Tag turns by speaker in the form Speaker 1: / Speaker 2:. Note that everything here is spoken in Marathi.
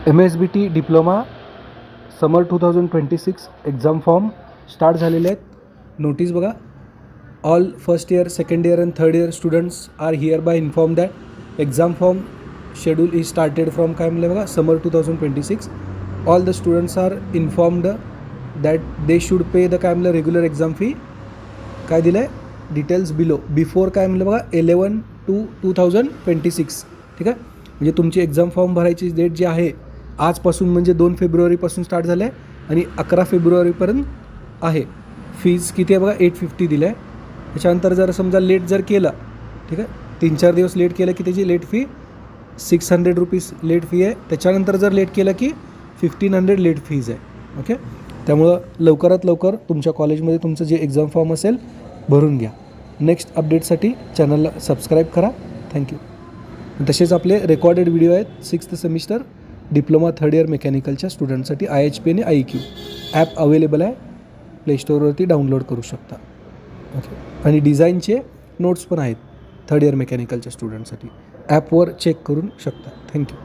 Speaker 1: MSBT diploma summer 2026 exam form start झालेले आहेत. नोटीस बघा. All first year, second year and third year students are hereby inform that exam form schedule is started from काय म्हणलं बघा summer 2026. All the students are informed that they should pay the काय म्हणलं रेग्युलर एक्झाम फी. काय दिलं आहे डिटेल्स बिलो बिफोर काय म्हणलं बघा 11/2/2026. ठीक आहे. म्हणजे तुमची एक्झाम फॉर्म भरायची डेट जी आहे आजपासून म्हणजे 2 फेब्रुवारीपासून स्टार्ट झालं आहे आणि 11 फेब्रुवारीपर्यंत आहे. फीज किती आहे बघा 850 दिलं आहे. त्याच्यानंतर जर समजा लेट जर केलं, ठीक आहे, 3-4 दिवस लेट केलं की त्याची late fee 600 rupees late fee आहे. त्याच्यानंतर जर लेट केलं की 1500 लेट फीज आहे. ओके. त्यामुळं लवकरात लवकर तुमच्या कॉलेजमध्ये तुमचं जे एक्झाम फॉर्म असेल भरून घ्या. नेक्स्ट अपडेटसाठी चॅनलला सबस्क्राईब करा. थँक्यू. तसेच आपले रेकॉर्डेड व्हिडिओ आहेत 6th semester diploma third year मेकॅनिकलच्या स्टुडंटसाठी IHP आणि IEQ ॲप अवेलेबल आहे. प्ले स्टोअरवरती डाउनलोड करू शकता. ओके. आणि डिझाईनचे नोट्स पण आहेत थर्ड इयर मेकॅनिकलच्या स्टुडंटसाठी ॲपवर चेक करू शकता. थँक्यू.